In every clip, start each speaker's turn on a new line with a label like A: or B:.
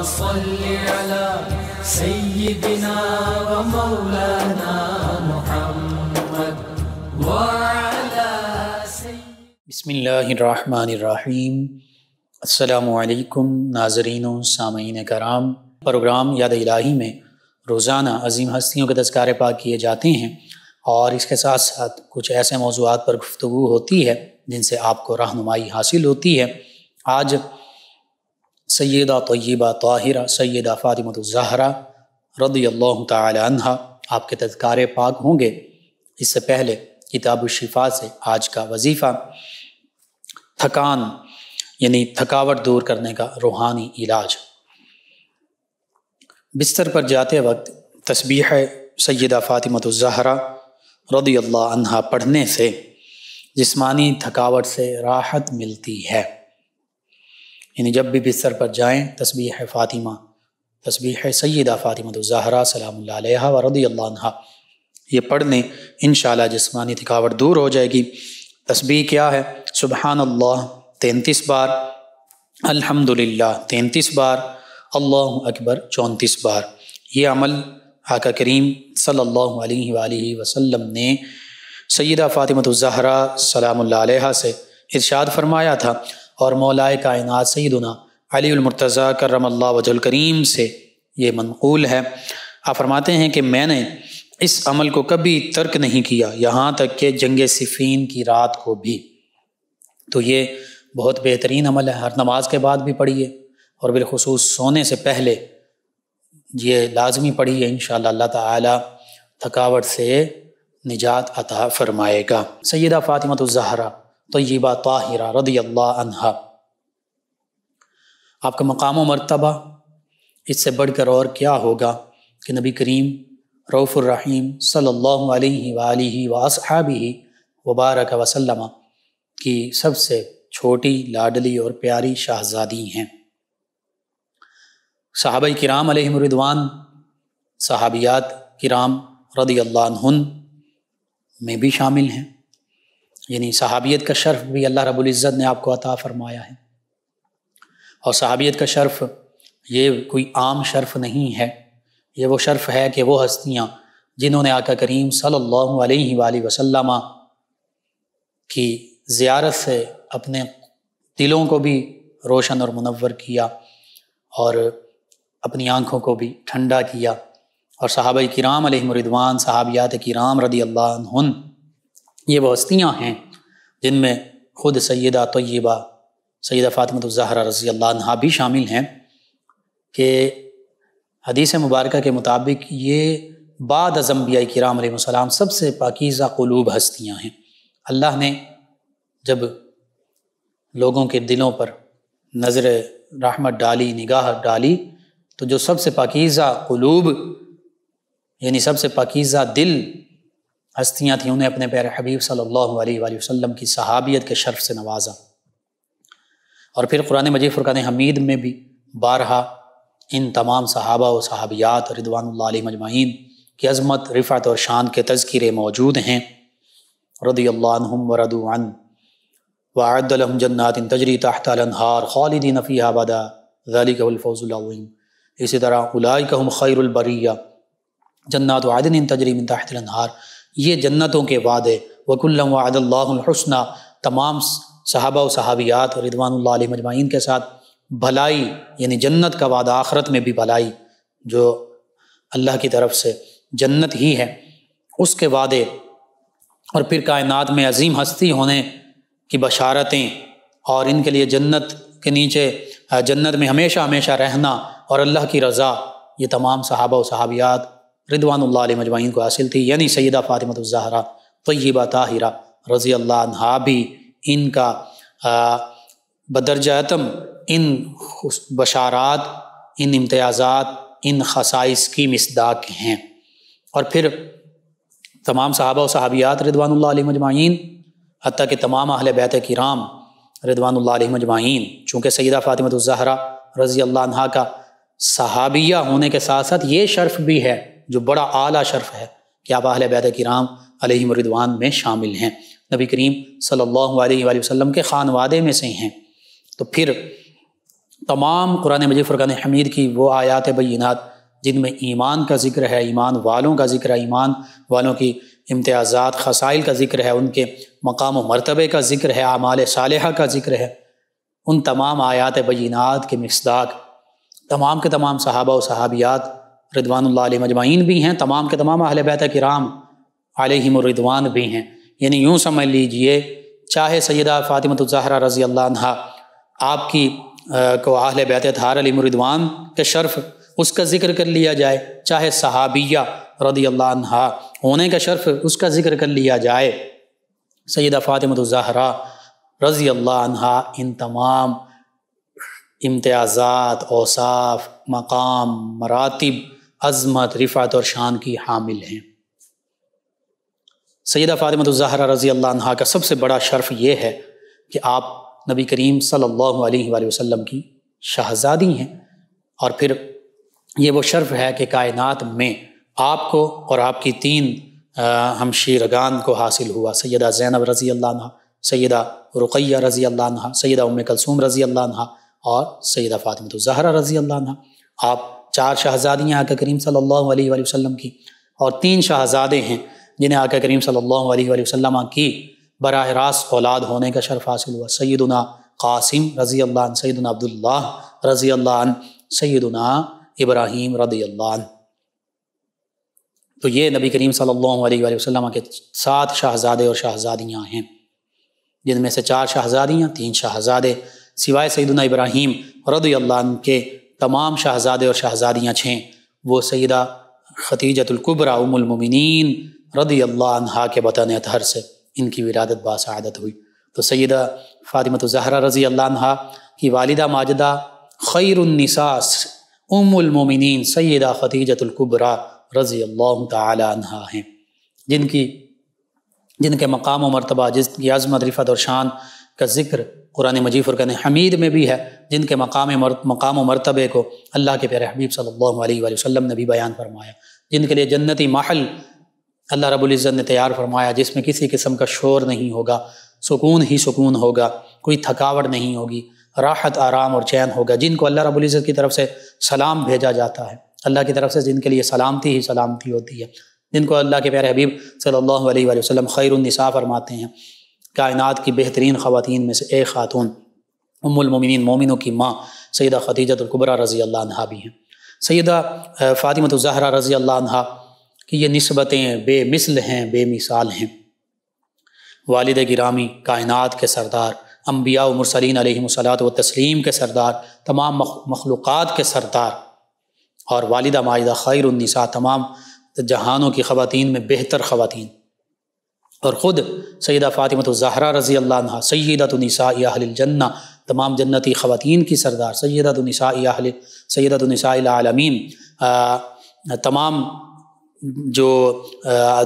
A: صل على سيدنا ومولانا محمد وعلى
B: بسم اللہ الرحمن الرحیم۔ السلام علیکم ناظرین و سامعین کرام۔ پروگرام یاد الہی میں روزانہ عظیم ہستیوں کے تذکار پاک کیے جاتے ہیں، اور اس کے ساتھ ساتھ کچھ ایسے موضوعات پر گفتگو ہوتی ہے جن سے آپ کو رہنمائی حاصل ہوتی ہے۔ آج سیدہ طیبہ طاہرہ سیدہ فاطمہ الزہرا رضی اللہ تعالی عنہا آپ کے تذکار پاک ہوں گے۔ اس سے پہلے کتاب الشفا سے آج کا وظیفہ تھکان یعنی تھکاوٹ دور کرنے کا روحانی علاج۔ بستر پر جاتے وقت تسبیح سیدہ فاطمہ الزہرا رضی اللہ عنہا پڑھنے سے جسمانی تھکاوٹ سے راحت ملتی ہے۔ یعنی جب بھی بستر پر جائیں تسبیح سیدہ فاطمہ الزہرا سلام اللہ علیہا و رضی اللہ عنہا یہ پڑھ لیں، انشاءاللہ جسمانی تھکاوٹ دور ہو جائے گی۔ تسبیح کیا ہے؟ سبحان اللہ 33 بار، الحمدللہ 33 بار، اللہ اکبر 34 بار۔ یہ عمل آقا کریم صلی اللہ علیہ وآلہ وسلم نے سیدہ فاطمہ الزہرا سلام اللہ علیہا سے ارشاد فرمایا تھا، اور مولائے کائنات سیدنا علی المرتضیٰ کرم اللہ وجہ الکریم سے یہ منقول ہے۔ آپ فرماتے ہیں کہ میں نے اس عمل کو کبھی ترک نہیں کیا، یہاں تک کہ جنگ صفین کی رات کو بھی۔ تو یہ بہت بہترین عمل ہے، ہر نماز کے بعد بھی پڑھیے، اور بالخصوص سونے سے پہلے یہ لازمی پڑھیے، انشاءاللہ اللہ تعالی تھکاوٹ سے نجات عطا فرمائے گا۔ سیدہ فاطمہ الزہرا طیبہ طاہرہ رضی اللہ عنہا، آپ کا مقام و مرتبہ اس سے بڑھ کر اور کیا ہوگا کہ نبی کریم رؤوف الرحیم صلی اللہ علیہ وآلہ واصحابہ وبارک وسلم کی سب سے چھوٹی لاڈلی اور پیاری شہزادی ہیں۔ صحابہ کرام علیہم رضوان، صحابیات کرام رضی اللہ عنہن میں بھی شامل ہیں، یعنی صحابیت کا شرف بھی اللہ رب العزت نے آپ کو عطا فرمایا ہے۔ اور صحابیت کا شرف یہ کوئی عام شرف نہیں ہے، یہ وہ شرف ہے کہ وہ ہستیاں جنہوں نے آقا کریم صلی اللہ علیہ وآلہ وسلم کی زیارت سے اپنے دلوں کو بھی روشن اور منور کیا، اور اپنی آنکھوں کو بھی ٹھنڈا کیا۔ اور صحابہ کرام علیہم رضوان، صحابیات کرام رضی اللہ عنہن، یہ وہ ہستیاں ہیں جن میں خود سیدہ طیبہ سیدہ فاطمہ الزہرا رضی اللہ عنہا بھی شامل ہیں، کہ حدیث مبارکہ کے مطابق یہ بعد از انبیاء کرام علیہ السلام سب سے پاکیزہ قلوب ہستیاں ہیں۔ اللہ نے جب لوگوں کے دلوں پر نظر رحمت ڈالی، نگاہ ڈالی، تو جو سب سے پاکیزہ قلوب یعنی سب سے پاکیزہ دل ہستیاں تھیں، انہیں اپنے پیارے حبیب صلی اللہ علیہ وآلہ وسلم کی صحابیت کے شرف سے نوازا۔ اور پھر قرآن مجید فرقان حمید میں بھی بارہا ان تمام صحابہ و صحابیات رضوان اللہ علیہم اجمعین کی عظمت، رفعت اور شان کے تذکرے موجود ہیں۔ رضی اللہ عنہم ورضوا عنہ وأعد لهم جنات تجری تحت الانہار خالدین فیہا ابدا ذلک هو الفوز العظیم۔ اسی طرح اولئک هم خیر البریہ جنات عدن تجری من تحت الانہار، یہ جنتوں کے وعدے، وکلا وعد اللہ الحسنى، تمام صحابہ و صحابیات رضوان اللہ علیہم اجمعین کے ساتھ بھلائی یعنی جنت کا وعدہ، آخرت میں بھی بھلائی جو اللہ کی طرف سے جنت ہی ہے، اس کے وعدے، اور پھر کائنات میں عظیم ہستی ہونے کی بشارتیں، اور ان کے لیے جنت کے نیچے جنت میں ہمیشہ ہمیشہ رہنا اور اللہ کی رضا، یہ تمام صحابہ و صحابیات رضوان اللہ علیہم اجمعین کو حاصل تھی۔ یعنی سیدہ فاطمہ الزہرا طیبہ طاہرہ رضی اللہ عنہا بھی ان کا بدرجہ اتم ان بشارات، ان امتیازات، ان خصائص کی مصداق ہیں۔ اور پھر تمام صحابہ و صحابیات رضوان اللہ علیہم اجمعین، حتیٰ کہ تمام اہل بیت کرام رضوان اللہ علیہم اجمعین، چونکہ سیدہ فاطمہ الزہرا رضی اللہ عنہا کا صحابیہ ہونے کے ساتھ ساتھ یہ شرف بھی ہے جو بڑا اعلیٰ شرف ہے کہ آپ اہل بیت کرام علیہم رضوان میں شامل ہیں، نبی کریم صلی اللہ علیہ وآلہ وسلم کے خانوادے میں سے ہیں۔ تو پھر تمام قرآن مجید فرقان حمید کی وہ آیات بینات جن میں ایمان کا ذکر ہے، ایمان والوں کا ذکر ہے، ایمان والوں کی امتیازات خصائل کا ذکر ہے، ان کے مقام و مرتبے کا ذکر ہے، اعمال صالحہ کا ذکر ہے، ان تمام آیات بینات کے مصداق تمام کے تمام صحابہ و صحابیات رضوان اللہ علیہم اجمعین بھی ہیں، تمام کے تمام اہل بیت کرام علیہم الرضوان بھی ہیں۔ یعنی یوں سمجھ لیجئے، چاہے سیدہ فاطمۃ الزہرا رضی اللہ عنہا آپ کی کو اہل بیت اطہار علیہم الرضوان کے شرف اس کا ذکر کر لیا جائے، چاہے صحابیہ رضی اللہ عنہا ہونے کا شرف اس کا ذکر کر لیا جائے، سیدہ فاطمۃ الزہرا رضی اللہ عنہا ان تمام امتیازات، اوصاف، مقام، مراتب، عظمت، رفعت اور شان کی حامل ہیں۔ سیدہ فاطمۃ الزہرا رضی اللہ عنہا کا سب سے بڑا شرف یہ ہے کہ آپ نبی کریم صلی اللہ علیہ وآلہ وسلم کی شہزادی ہیں، اور پھر یہ وہ شرف ہے کہ کائنات میں آپ کو اور آپ کی 3 ہمشیرگان کو حاصل ہوا، سیدہ زینب رضی اللہ عنہ، سیدہ رقیہ رضی اللہ عنہ، سیدہ ام کلثوم رضی اللہ عنہ اور سیدہ فاطمۃ الزہرا رضی اللہ عنہ۔ آپ 4 شہزادیاں آقا کریم صلی اللہ علیہ وآلہ وسلم کی، اور 3 شہزادے ہیں جنہیں آقا کریم صلی اللہ علیہ وآلہ وسلم کی براہ راست اولاد ہونے کا شرف حاصل ہوا، سیدنا قاسم رضی اللہ عنہ، سیدنا عبداللہ رضی اللہ عنہ، سیدنا ابراہیم رضی اللہ عنہ۔ تو یہ نبی کریم صلی اللہ علیہ وآلہ وسلم کے 7 شہزادے اور شہزادیاں ہیں، جن میں سے 4 شہزادیاں، 3 شہزادے، سوائے سیدنا ابراہیم رضی اللہ عنہ کے تمام شہزادے اور شہزادیاں 6، وہ سیدہ خدیجۃ الکبریٰ ام المومنین رضی اللہ عنہا کے بطن اطہر سے ان کی ولادت باسعادت ہوئی۔ تو سیدہ فاطمۃ الزہرا رضی اللہ عنہا کی والدہ ماجدہ خیر النساء ام المومنین سیدہ خدیجۃ الکبریٰ رضی اللہ تعالی عنہا ہیں، جن کے مقام و مرتبہ، جس کی عظمت، رفعت اور شان کا ذکر قرآن مجید فرقان حمید میں بھی ہے، جن کے مقام و مرتبے کو اللہ کے پیارے حبیب صلی اللہ علیہ وآلہ وسلم نے بھی بیان فرمایا، جن کے لیے جنتی محل اللہ رب العزت نے تیار فرمایا، جس میں کسی قسم کا شور نہیں ہوگا، سکون ہی سکون ہوگا، کوئی تھکاوٹ نہیں ہوگی، راحت، آرام اور چین ہوگا، جن کو اللہ رب العزت کی طرف سے سلام بھیجا جاتا ہے، اللہ کی طرف سے جن کے لیے سلامتی ہی سلامتی ہوتی ہے، جن کو اللہ کے پیارے حبیب صلی اللہ علیہ وآلہ وسلم خیر النساء فرماتے ہیں۔ کائنات کی بہترین خواتین میں سے ایک خاتون ام المومنین، مومنوں کی ماں سیدہ خدیجۃ الکبریٰ رضی اللہ عنہا بھی ہیں۔ سیدہ فاطمۃ الزہرا رضی اللہ عنہا کی یہ نسبتیں بے مثل ہیں، بے مثال ہیں۔ والد گرامی، کائنات کے سردار، انبیاء و مرسلین علیہم الصلاۃ والتسلیم کے سردار، تمام مخلوقات کے سردار، اور والدہ ماجدہ خیر النساء، تمام جہانوں کی خواتین میں بہتر خواتین، اور خود سیدہ فاطمۃ الزہرا رضی اللہ عنہا سیدۃ نساء اہل الجنہ، تمام جنتی خواتین کی سردار، سیدۃ نساء العالمین، تمام جو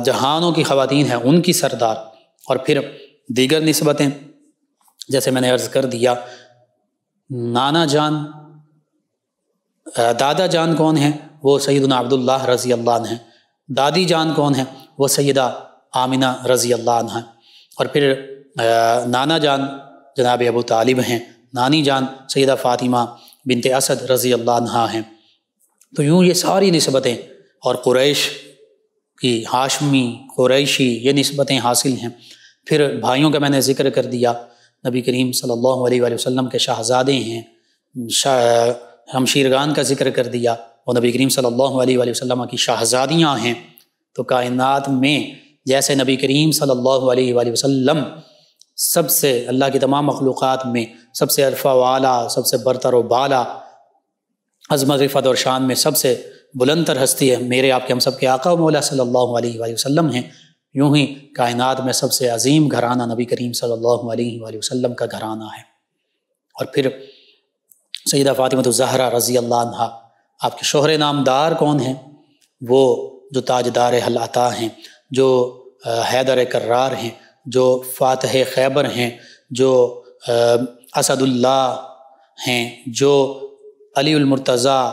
B: جہانوں کی خواتین ہیں ان کی سردار۔ اور پھر دیگر نسبتیں جیسے میں نے عرض کر دیا، نانا جان، دادا جان کون ہیں؟ وہ سیدنا عبداللہ رضی اللہ عنہ ہیں۔ دادی جان کون ہیں؟ وہ سیدہ آمنہ رضی اللہ عنہ، اور پھر نانا جان جناب ابو طالب ہیں، نانی جان سیدہ فاطمہ بنت اسد رضی اللہ عنہ ہیں۔ تو یوں یہ ساری نسبتیں، اور قریش کی ہاشمی، قریشی، یہ نسبتیں حاصل ہیں۔ پھر بھائیوں کا میں نے ذکر کر دیا، نبی کریم صلی اللہ علیہ وآلہ وسلم کے شہزادے ہیں، ہمشیرگان کا ذکر کر دیا، وہ نبی کریم صلی اللہ علیہ وآلہ وسلم کی شہزادیاں ہیں۔ تو کائنات میں جیسے نبی کریم صلی اللہ علیہ وآلہ وسلم سب سے، اللہ کی تمام مخلوقات میں سب سے عرفہ والا، سب سے برتر و بالا، عظمت، رفعت اور شان میں سب سے بلند تر ہستی ہے، میرے آپ کے ہم سب کے آقا و مولا صلی اللہ علیہ وآلہ وسلم ہیں، یوں ہی کائنات میں سب سے عظیم گھرانہ نبی کریم صلی اللہ علیہ وآلہ وسلم کا گھرانہ ہے۔ اور پھر سیدہ فاطمۃ الزہرا رضی اللہ عنہا، آپ کے شوہر نامدار کون ہیں؟ وہ جو تاجدار حل عطا ہیں، جو حیدر کرار ہیں، جو فاتح خیبر ہیں، جو اسد اللہ ہیں، جو علی المرتضیٰ،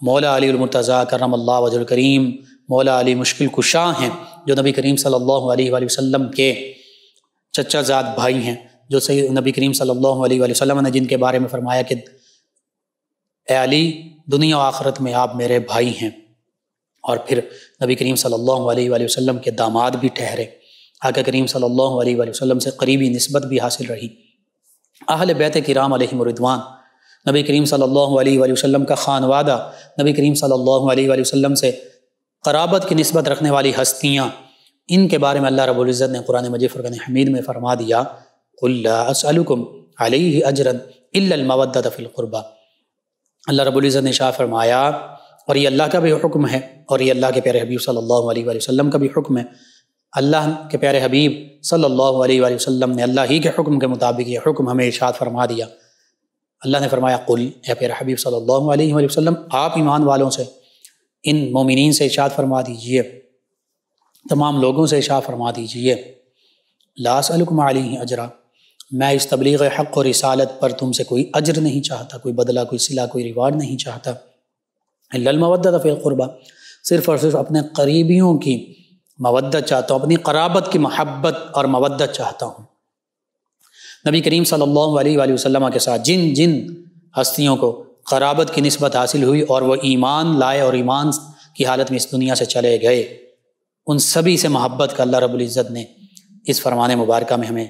B: مولا علی المرتضیٰ کرم اللہ وجہ الکریم، مولا علی مشکل کشا ہیں، جو نبی کریم صلی اللہ علیہ وآلہ وسلم کے چچا زاد بھائی ہیں، جو نبی کریم صلی اللہ علیہ وآلہ وسلم نے جن کے بارے میں فرمایا کہ اے علی دنیا و آخرت میں آپ میرے بھائی ہیں، اور پھر نبی کریم صلی اللہ علیہ وآلہ وسلم کے داماد بھی ٹھہرے، آقا کریم صلی اللہ علیہ وآلہ وسلم سے قریبی نسبت بھی حاصل رہی۔ اہل بیت کرام علیہم رضوان، نبی کریم صلی اللہ علیہ وآلہ وسلم کا خانوادہ، نبی کریم صلی اللہ علیہ وآلہ وسلم سے قرابت کی نسبت رکھنے والی ہستیاں، ان کے بارے میں اللہ رب العزت نے قرآن مجید فرقان حمید میں فرما دیا قُلْ لَا أَسْأَلُكُمْ عَلَيْهِ أَجْرًا إِلَّا الْمَوَدَّةَ فِي الْقُرْبَى۔ اللہ رب العزت نے ارشاد فرمایا، اور یہ اللہ کا بھی حکم ہے اور یہ اللہ کے پیارے حبیب صلی اللہ علیہ وآلہ وسلم کا بھی حکم ہے۔ اللہ کے پیارے حبیب صلی اللہ علیہ وآلہ وسلم نے اللہ ہی کے حکم کے مطابق یہ حکم ہمیں ارشاد فرما دیا۔ اللہ نے فرمایا قل، اے پیارے حبیب صلی اللہ علیہ وآلہ وسلم آپ ایمان والوں سے، ان مومنین سے ارشاد فرما دیجئے، تمام لوگوں سے ارشاد فرما دیجئے لا اسألکم علیہ اجرا، میں اس تبلیغ حق اور رسالت پر تم سے کوئی اجر نہیں چاہتا، کوئی بدلہ، کوئی صلہ، کوئی ریوارڈ نہیں چاہتا، الا المودۃ فی القربى، صرف اور صرف اپنے قریبیوں کی مودت چاہتا ہوں، اپنی قرابت کی محبت اور مودت چاہتا ہوں۔ نبی کریم صلی اللہ علیہ وآلہ وسلم کے ساتھ جن جن ہستیوں کو قرابت کی نسبت حاصل ہوئی اور وہ ایمان لائے اور ایمان کی حالت میں اس دنیا سے چلے گئے، ان سبھی سے محبت کا اللہ رب العزت نے اس فرمان مبارکہ میں ہمیں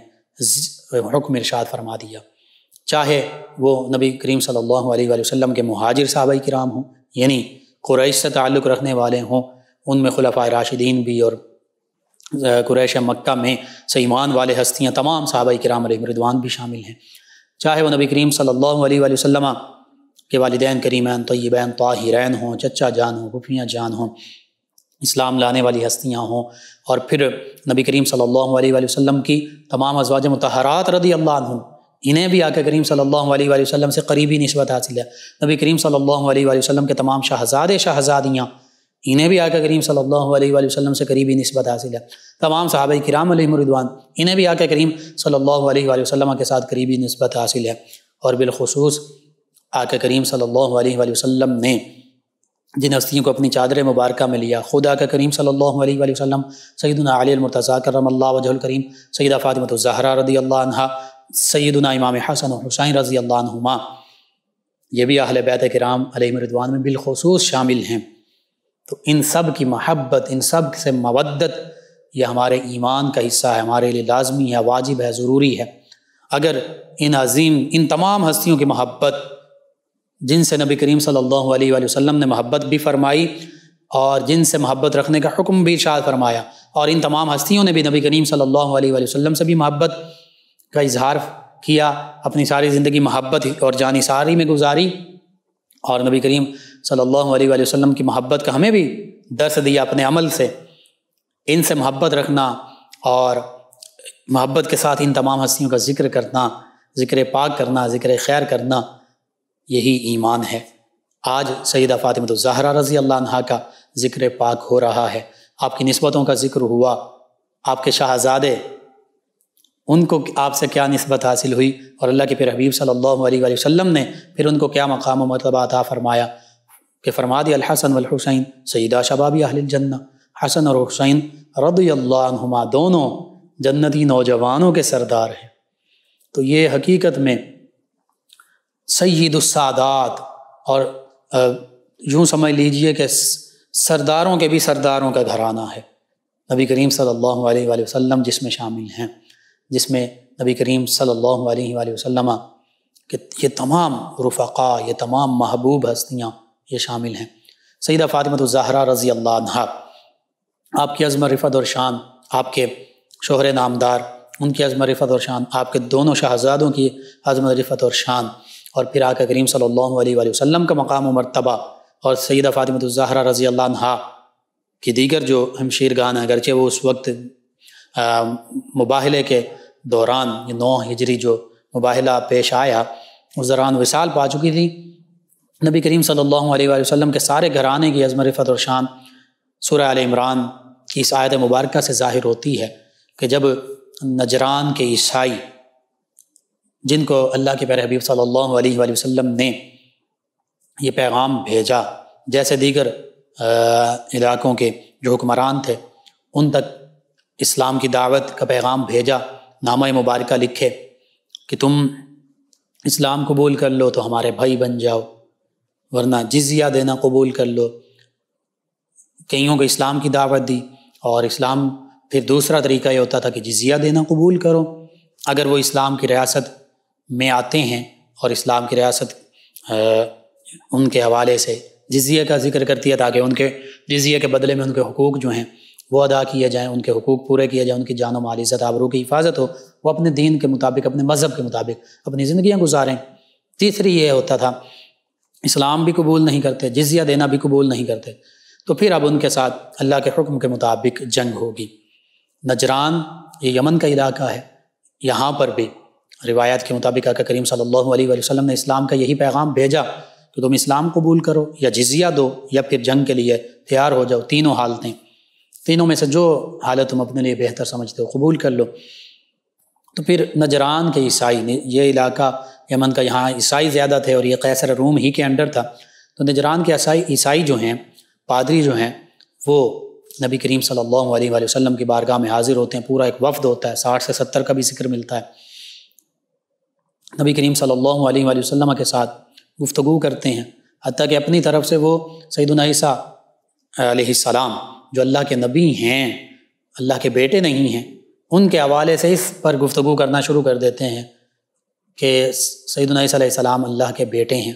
B: حکم ارشاد فرما دیا، چاہے وہ نبی کریم صلی اللہ علیہ وآلہ وسلم کے مہاجر صحابہ کرام ہوں، یعنی قریش سے تعلق رکھنے والے ہوں، ان میں خلفائے راشدین بھی اور قریش مکہ میں سے ایمان والے ہستیاں تمام صحابہ کرام علیہم رضوان بھی شامل ہیں، چاہے وہ نبی کریم صلی اللہ علیہ وآلہ وسلم کے والدین کریمین طیبین طاہرین ہوں، چچا جان ہوں، پھوپھیاں جان ہوں، اسلام لانے والی ہستیاں ہوں، اور پھر نبی کریم صلی اللہ علیہ وآلہ وسلم کی تمام ازواج مطہرات رضی اللہ عنہم، انہیں بھی آقا کریم صلی اللہ علیہ وآلہ وسلم سے قریبی نسبت حاصل ہے۔ نبی کریم صلی اللہ علیہ وآلہ وسلم کے تمام شہزادے شہزادیاں، انہیں بھی آقا کریم صلی اللہ علیہ وآلہ وسلم سے قریبی نسبت حاصل ہے۔ تمام صحابہ کرام علیہم رضوان، انہیں بھی آقا کریم صلی اللہ علیہ وآلہ وسلم کے ساتھ قریبی نسبت حاصل ہے، اور بالخصوص آقا کریم صلی اللہ علیہ وآلہ وسلم نے جن ہستیوں کو اپنی چادر مبارکہ میں لیا، خود آقا کریم صلی اللہ علیہ وآلہ وسلم، سیدنا علی المرتضیٰ کرم اللہ وجہ الکریم، سیدہ فاطمہ الزہرا رضی اللہ عنہا، سیدنا امام حسن و حسین رضی اللہ عنہما، یہ بھی اہل بیت کرام علیہم رضوان میں بالخصوص شامل ہیں۔ تو ان سب کی محبت، ان سب سے مودت، یہ ہمارے ایمان کا حصہ ہے، ہمارے لیے لازمی ہے، واجب ہے، ضروری ہے۔ اگر ان عظیم، ان تمام ہستیوں کی محبت جن سے نبی کریم صلی اللہ علیہ وآلہ وسلم نے محبت بھی فرمائی اور جن سے محبت رکھنے کا حکم بھی ارشاد فرمایا، اور ان تمام ہستیوں نے بھی نبی کریم صلی اللہ علیہ وآلہ وسلم سے بھی محبت کا اظہار کیا، اپنی ساری زندگی محبت اور جانثاری میں گزاری، اور نبی کریم صلی اللہ علیہ وآلہ وسلم کی محبت کا ہمیں بھی درس دیا اپنے عمل سے۔ ان سے محبت رکھنا اور محبت کے ساتھ ان تمام ہستیوں کا ذکر کرنا، ذکر پاک کرنا، ذکر خیر کرنا، یہی ایمان ہے۔ آج سیدہ فاطمہ الزہرا رضی اللہ عنہا کا ذکر پاک ہو رہا ہے، آپ کی نسبتوں کا ذکر ہوا، آپ کے شہزادے، ان کو آپ سے کیا نسبت حاصل ہوئی، اور اللہ کے پھر حبیب صلی اللہ علیہ وآلہ وسلم نے پھر ان کو کیا مقام و مرتبہ عطا فرمایا کہ فرما دیا الحسن والحسین سیدہ شباب اہل الجنہ، حسن اور حسین رضی اللہ عنہما دونوں جنتی نوجوانوں کے سردار ہیں۔ تو یہ حقیقت میں سید السادات، اور یوں سمجھ لیجئے کہ سرداروں کے بھی سرداروں کا گھرانہ ہے، نبی کریم صلی اللہ علیہ وآلہ وسلم جس میں شامل ہیں، جس میں نبی کریم صلی اللہ علیہ وآلہ وسلم کہ یہ تمام رفقا، یہ تمام محبوب ہستیاں یہ شامل ہیں۔ سیدہ فاطمہ الزہرا رضی اللہ عنہا، آپ کی عظمت رفعت اور شان، آپ کے شوہر نامدار ان کی عظمت رفعت اور شان، آپ کے دونوں شہزادوں کی عظمت رفعت اور شان، اور پھر آقا کریم صلی اللہ علیہ وآلہ وسلم کا مقام و مرتبہ، اور سیدہ فاطمہ الزہرا رضی اللہ عنہا کی دیگر جو ہمشیرگان ہیں، اگرچہ وہ اس وقت مباہلے کے دوران، یہ 9 ہجری جو مباہلہ پیش آیا اس دوران وصال پا چکی تھی، نبی کریم صلی اللہ علیہ وآلہ وسلم کے سارے گھرانے کی عظمت رفعت اور شان سورہ آل عمران کی اس آیت مبارکہ سے ظاہر ہوتی ہے کہ جب نجران کے عیسائی، جن کو اللہ کے پیارے حبیب صلی اللہ علیہ وآلہ وسلم نے یہ پیغام بھیجا، جیسے دیگر علاقوں کے جو حکمران تھے ان تک اسلام کی دعوت کا پیغام بھیجا، نامہ مبارکہ لکھے کہ تم اسلام قبول کر لو تو ہمارے بھائی بن جاؤ، ورنہ جزیہ دینا قبول کر لو۔ کئیوں کو اسلام کی دعوت دی، اور اسلام پھر دوسرا طریقہ یہ ہوتا تھا کہ جزیہ دینا قبول کرو۔ اگر وہ اسلام کی ریاست میں آتے ہیں اور اسلام کی ریاست ان کے حوالے سے جزیہ کا ذکر کرتی ہے تاکہ ان کے جزیہ کے بدلے میں ان کے حقوق جو ہیں وہ ادا کیے جائیں، ان کے حقوق پورے کیے جائیں، ان کی جان و مال عزت آبرو کی حفاظت ہو، وہ اپنے دین کے مطابق، اپنے مذہب کے مطابق اپنی زندگیاں گزاریں۔ تیسری یہ ہوتا تھا اسلام بھی قبول نہیں کرتے، جزیہ دینا بھی قبول نہیں کرتے، تو پھر اب ان کے ساتھ اللہ کے حکم کے مطابق جنگ ہوگی۔ نجران یہ یمن کا علاقہ ہے، یہاں پر بھی روایات کے مطابق آقا کریم صلی اللہ علیہ وآلہ وسلم نے اسلام کا یہی پیغام بھیجا کہ تم اسلام قبول کرو یا جزیہ دو یا پھر جنگ کے لیے تیار ہو جاؤ، تینوں حالتیں، تینوں میں سے جو حالت تم اپنے لیے بہتر سمجھتے ہو قبول کر لو۔ تو پھر نجران کے عیسائی، یہ علاقہ یمن کا، یہاں عیسائی زیادہ تھے اور یہ قیصر روم ہی کے انڈر تھا، تو نجران کے عیسائی جو ہیں، پادری جو ہیں، وہ نبی کریم صلی اللہ علیہ وآلہ وسلم کی بارگاہ میں حاضر ہوتے ہیں، پورا ایک وفد ہوتا ہے، 60 سے 70 کا بھی ذکر ملتا ہے۔ نبی کریم صلی اللہ علیہ وآلہ وسلم کے ساتھ گفتگو کرتے ہیں، حتیٰ کہ اپنی طرف سے وہ سیدنا عیسیٰ علیہ السلام جو اللہ کے نبی ہیں، اللہ کے بیٹے نہیں ہیں، ان کے حوالے سے اس پر گفتگو کرنا شروع کر دیتے ہیں کہ سیدنا عیسیٰ علیہ السلام اللہ کے بیٹے ہیں۔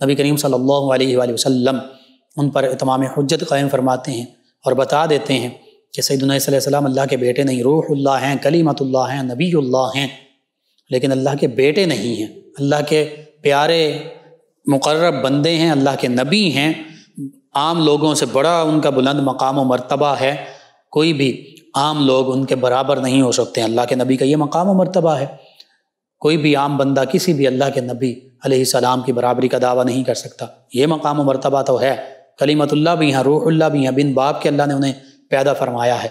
B: نبی کریم صلی اللہ علیہ وآلہ وسلم ان پر اتمام حجت قائم فرماتے ہیں اور بتا دیتے ہیں کہ سیدنا عیسیٰ علیہ السلام اللہ کے بیٹے نہیں، روح اللہ ہیں، کلیمت اللہ ہیں، نبی اللہ ہیں، لیکن اللہ کے بیٹے نہیں ہیں، اللہ کے پیارے مقرب بندے ہیں، اللہ کے نبی ہیں، عام لوگوں سے بڑا ان کا بلند مقام و مرتبہ ہے، کوئی بھی عام لوگ ان کے برابر نہیں ہو سکتے، اللہ کے نبی کا یہ مقام و مرتبہ ہے، کوئی بھی عام بندہ کسی بھی اللہ کے نبی علیہ السلام کی برابری کا دعویٰ نہیں کر سکتا، یہ مقام و مرتبہ تو ہے۔ کلیمت اللہ بھی ہیں، روح اللہ بھی ہیں، بن باپ کے اللہ نے انہیں پیدا فرمایا ہے،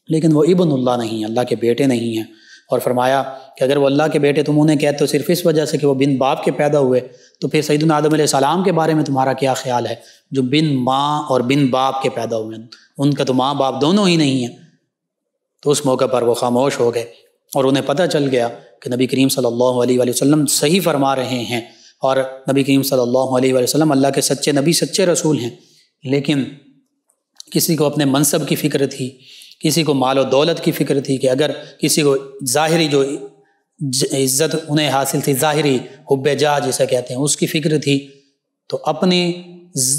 B: لیکن وہ ابن اللہ نہیں، اللہ کے بیٹے نہیں ہیں۔ اور فرمایا کہ اگر وہ اللہ کے بیٹے تم انہیں کہتے ہو صرف اس وجہ سے کہ وہ بن باپ کے پیدا ہوئے، تو پھر سیدنا آدم علیہ السلام کے بارے میں تمہارا کیا خیال ہے جو بن ماں اور بن باپ کے پیدا ہوئے ہیں، ان کا تو ماں باپ دونوں ہی نہیں ہیں۔ تو اس موقع پر وہ خاموش ہو گئے اور انہیں پتہ چل گیا کہ نبی کریم صلی اللہ علیہ وآلہ وسلم صحیح فرما رہے ہیں، اور نبی کریم صلی اللہ علیہ وآلہ وسلم اللہ کے سچے نبی، سچے رسول ہیں۔ لیکن کسی کو اپنے منصب کی فکر تھی، کسی کو مال و دولت کی فکر تھی، کہ اگر کسی کو ظاہری جو عزت انہیں حاصل تھی، ظاہری حب جاہ جسے کہتے ہیں، اس کی فکر تھی، تو اپنی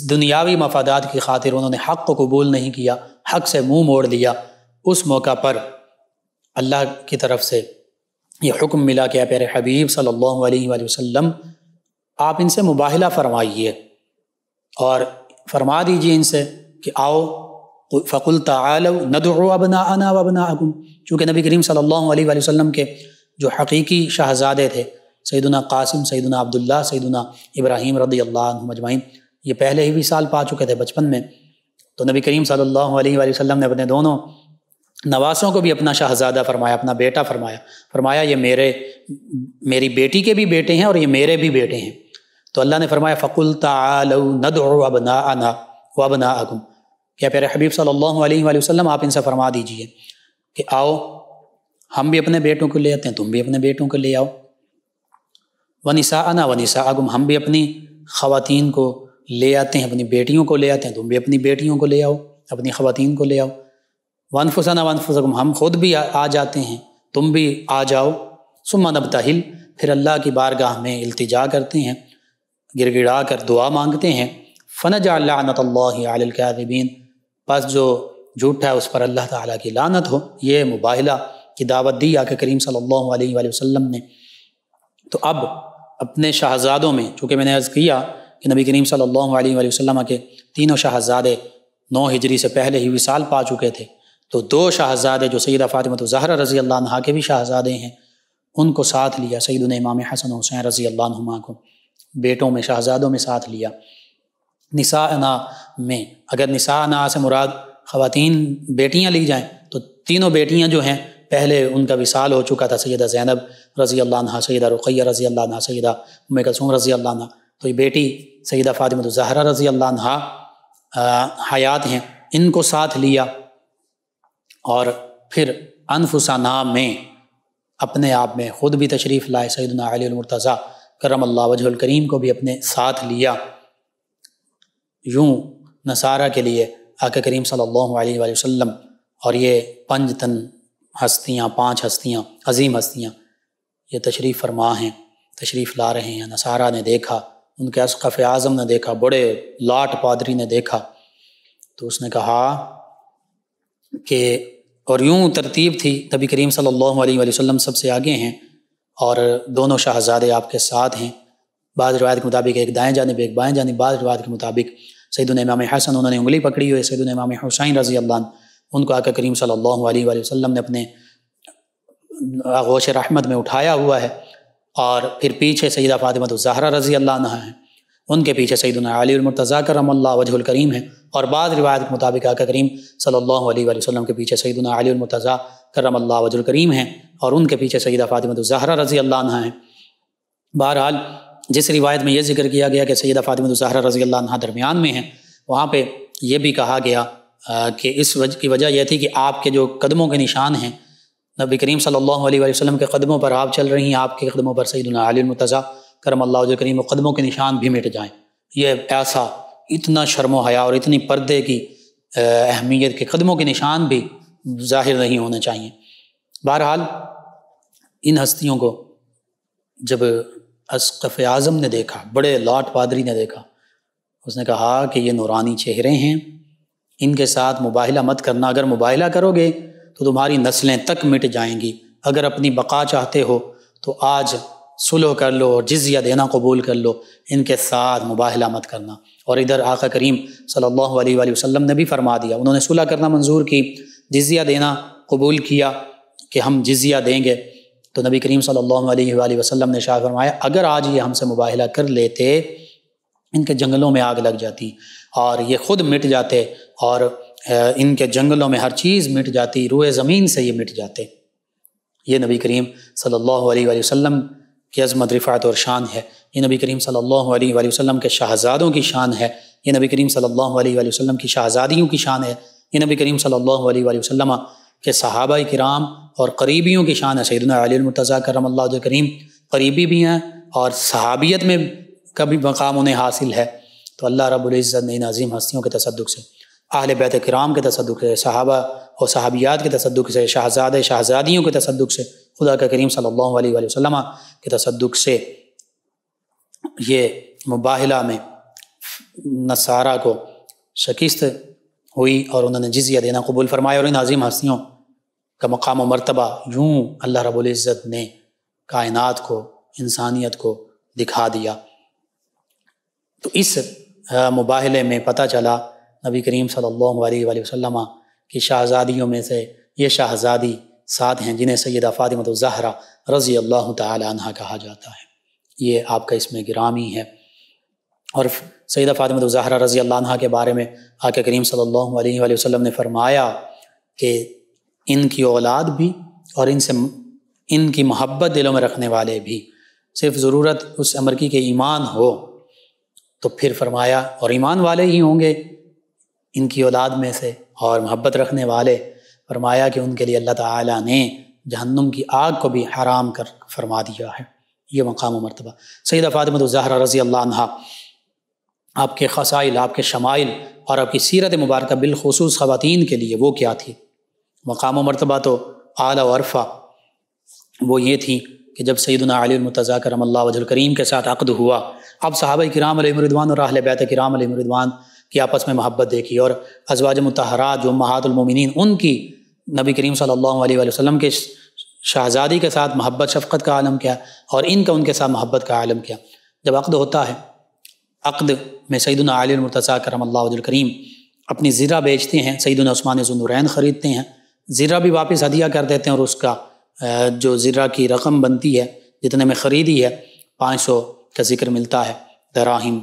B: دنیاوی مفادات کی خاطر انہوں نے حق کو قبول نہیں کیا، حق سے منہ موڑ لیا۔ اس موقع پر اللہ کی طرف سے یہ حکم ملا کہ اے پیارے حبیب صلی اللہ علیہ وآلہ وسلم آپ ان سے مباہلہ فرمائیے اور فرما دیجیے ان سے کہ آؤ، فَقُلْ تَعَالَوْا نَدْعُوا أَبْنَاءَنَا وَأَبْنَاءَكُمْ، چونکہ نبی کریم صلی اللہ علیہ وآلہ وسلم کے جو حقیقی شہزادے تھے، سیدنا قاسم، سیدنا عبداللہ، سیدنا ابراہیم رضی اللہ عنہم اجمعین، یہ پہلے ہی بھی سال پا چکے تھے بچپن میں، تو نبی کریم صلی اللہ علیہ وآلہ وسلم نے اپنے دونوں نواسوں کو بھی اپنا شہزادہ فرمایا، اپنا بیٹا فرمایا یہ میری بیٹی کے بھی بیٹے ہیں اور یہ میرے بھی بیٹے ہیں۔ تو اللہ نے فرمایا فَقُلْ تَعَالَوْا نَدْعُوا أَبْنَاءَنَا وَأَبْنَاءَكُمْ، کہ پیارے حبیب صلی اللہ علیہ وآلہ وسلم آپ ان سے فرما دیجئے کہ آؤ ہم بھی اپنے بیٹوں کو لے آتے ہیں، تم بھی اپنے بیٹوں کو لے آؤ، وَنِسَاءَنَا وَنِسَاءَكُمْ، ہم بھی اپنی خواتین کو لے آتے ہیں، اپنی بیٹیوں کو لے آتے ہیں، تم بھی اپنی بیٹیوں کو لے آؤ، اپنی خواتین کو لے آؤ، وَأَنفُسَنَا وَأَنفُسَكُمْ، ہم خود بھی آ جاتے ہیں، تم بھی آ جاؤ، ثُمَّ نَبْتَهِلْ، پھر اللہ کی بارگاہ میں التجا کرتے ہیں، گر گڑا کر دعا مانگتے ہیں، فَنَجْعَلْ لَعْنَةَ اللَّهِ عَلَى الْكَاذِبِينَ، پس جو جھوٹا ہے اس پر اللہ تعالیٰ کی لعنت ہو۔ یہ مباہلہ کی دعوت دی آقا کریم صلی اللہ علیہ وآلہ وسلم نے۔ تو اب اپنے شہزادوں میں، چونکہ میں نے عرض کیا کہ نبی کریم صلی اللہ علیہ وآلہ وسلم کے تینوں شہزادے 9 ہجری سے پہلے ہی وصال پا چکے تھے، تو 2 شہزادے جو سیدہ فاطمہ الزہرا رضی اللہ عنہا کے بھی شہزادے ہیں، ان کو ساتھ لیا، سیدنا امام حسن و حسین رضی اللہ عنہما کو بیٹوں میں، شہزادوں میں ساتھ لیا۔ نساءنا میں اگر نساءنا سے مراد خواتین بیٹیاں لی جائیں تو تینوں بیٹیاں جو ہیں پہلے ان کا وصال ہو چکا تھا، سیدہ زینب رضی اللہ عنہا، سیدہ رقیہ رضی اللہ عنہا، سیدہ ام کلثوم رضی اللہ عنہا، تو یہ بیٹی سیدہ فاطمہ الزہرا رضی اللہ عنہا حیات ہیں، ان کو ساتھ لیا، اور پھر انفسنا میں اپنے آپ میں خود بھی تشریف لائے، سیدنا علی المرتضیٰ کرم اللہ وجہ الکریم کو بھی اپنے ساتھ لیا، یوں نصارہ کے لیے آقا کریم صلی اللہ علیہ وآلہ وسلم اور یہ 5 ہستیاں عظیم ہستیاں یہ تشریف فرما ہیں، تشریف لا رہے ہیں۔ نصارہ نے دیکھا، ان کے اسقف اعظم نے دیکھا، بڑے لاٹ پادری نے دیکھا، تو اس نے کہا کہ اور یوں ترتیب تھی، نبی کریم صلی اللہ علیہ وآلہ وسلم سب سے آگے ہیں اور دونوں شہزادے آپ کے ساتھ ہیں۔ بعض روایت کے مطابق ایک دائیں جانب ایک بائیں جانب، بعض روایت کے مطابق سیدنا امام حسن انہوں نے انگلی پکڑی ہوئی، سیدنا امام حسین رضی اللہ عنہ ان کو آقا کریم صلی اللہ علیہ وآلہ وسلم نے اپنے آغوش رحمت میں اٹھایا ہوا ہے، اور پھر پیچھے سیدہ فاطمہ الزہرا رضی اللہ عنہ ہیں، ان کے پیچھے سیدنا علی المرتضیٰ کرم اللہ وجہ الکریم ہیں، اور بعض روایت کے مطابق آقا کریم صلی اللہ علیہ وآلہ وسلم کے پیچھے سیدنا علی المرتضیٰ کرم اللہ وجہ الکریم ہیں، اور ان کے پیچھے سیدہ فاطمہ الزہرا رضی اللہ عنہ ہیں۔ بہرحال جس روایت میں یہ ذکر کیا گیا کہ سیدہ فاطمہ الزہرا رضی اللہ عنہ درمیان میں ہیں، وہاں پہ یہ بھی کہا گیا کہ اس وجہ کی وجہ یہ تھی کہ آپ کے جو قدموں کے نشان ہیں، نبی کریم صلی اللہ علیہ وآلہ وسلم کے قدموں پر آپ چل رہی ہیں، آپ کے قدموں پر سیدنا علی المرتضیٰ کرم اللہ وجہ الکریم قدموں کے نشان بھی مٹ جائیں۔ یہ ایسا اتنا شرم و حیا اور اتنی پردے کی اہمیت کے قدموں کے نشان بھی ظاہر نہیں ہونے چاہیے۔ بہرحال ان ہستیوں کو جب اسقف اعظم نے دیکھا، بڑے لاٹ پادری نے دیکھا، اس نے کہا کہ یہ نورانی چہرے ہیں، ان کے ساتھ مباہلہ مت کرنا، اگر مباہلہ کرو گے تو تمہاری نسلیں تک مٹ جائیں گی، اگر اپنی بقا چاہتے ہو تو آج صلح کر لو اور جزیہ دینا قبول کر لو، ان کے ساتھ مباہلہ مت کرنا۔ اور ادھر آقا کریم صلی اللہ علیہ وآلہ وسلم نے بھی فرما دیا، انہوں نے صلح کرنا منظور کی، جزیہ دینا قبول کیا کہ ہم جزیہ دیں گے، تو نبی کریم صلی اللہ علیہ وآلہ وسلم نے ارشاد فرمایا اگر آج یہ ہم سے مباہلہ کر لیتے، ان کے جنگلوں میں آگ لگ جاتی اور یہ خود مٹ جاتے، اور ان کے جنگلوں میں ہر چیز مٹ جاتی، روئے زمین سے یہ مٹ جاتے۔ یہ نبی کریم صلی اللہ علیہ وآلہ وسلم کی عظمت، رفعت اور شان ہے، یہ نبی کریم صلی اللہ علیہ وآلہ وسلم کے شہزادوں کی شان ہے، یہ نبی کریم صلی اللہ علیہ وآلہ وسلم کی شہزادیوں کی شان ہے، یہ نبی کریم صلی اللہ علیہ وآلہ وسلم کے صحابہ کرام اور قریبیوں کی شان ہے۔ سیدنا علی المرتضیٰ کرم اللہ وجہ کریم قریبی بھی ہیں اور صحابیت میں کا بھی مقام انہیں حاصل ہے۔ تو اللہ رب العزت نے ان عظیم ہستیوں کے تصدق سے، اہل بیت کرام کے تصدق سے، صحابہ اور صحابیات کے تصدق سے، شہزادے شہزادیوں کے تصدق سے، خدا کا کریم صلی اللہ علیہ وآلہ وسلم کے تصدق سے یہ مباہلہ میں نصارہ کو شکست ہوئی اور انہوں نے جزیہ دینا قبول فرمایا، اور ان عظیم ہستیوں کا مقام و مرتبہ یوں اللہ رب العزت نے کائنات کو، انسانیت کو دکھا دیا۔ تو اس مباہلے میں پتہ چلا نبی کریم صلی اللہ علیہ وآلہ وسلم کی شہزادیوں میں سے یہ شہزادی ساتھ ہیں جنہیں سیدہ فاطمہ الزہرا رضی اللہ تعالی عنہ کہا جاتا ہے، یہ آپ کا اسم گرامی ہے۔ اور سیدہ فاطمہ الزہرا رضی اللہ عنہ کے بارے میں آقا کریم صلی اللہ علیہ وآلہ وسلم نے فرمایا کہ ان کی اولاد بھی اور ان کی محبت دلوں میں رکھنے والے بھی، صرف ضرورت اس امر کی کہ ایمان ہو، تو پھر فرمایا اور ایمان والے ہی ہوں گے ان کی اولاد میں سے اور محبت رکھنے والے، فرمایا کہ ان کے لیے اللہ تعالیٰ نے جہنم کی آگ کو بھی حرام کر فرما دیا ہے۔ یہ مقام و مرتبہ سیدہ فاطمہ الزہرا رضی اللہ عنہ، آپ کے خصائل، آپ کے شمائل اور آپ کی سیرت مبارکہ بالخصوص خواتین کے لیے وہ کیا تھی؟ مقام و مرتبہ تو اعلیٰ و عرفہ وہ یہ تھی کہ جب سیدنا علی المرتضیٰ کرم اللہ وجہ الکریم کے ساتھ عقد ہوا، اب صحابہ کرام علیہم رضوان اور اہل بیت کرام علیہم رضوان کی آپس میں محبت دیکھی، اور ازواج مطہرات جو امہات المومنین ان کی نبی کریم صلی اللہ علیہ وآلہ وسلم کے شہزادی کے ساتھ محبت شفقت کا عالم کیا، اور ان کا ان کے ساتھ محبت کا عالم کیا۔ جب عقد ہوتا ہے، عقد میں سیدنا علی المرتضیٰ کرم اللہ وجہ الکریم اپنی زرہ بیچتے ہیں، سیدنا عثمان ذو النورین خریدتے ہیں، زرہ بھی واپس ہدیہ کر دیتے ہیں، اور اس کا جو زرہ کی رقم بنتی ہے جتنے میں خریدی ہے 500 کا ذکر ملتا ہے دراہم،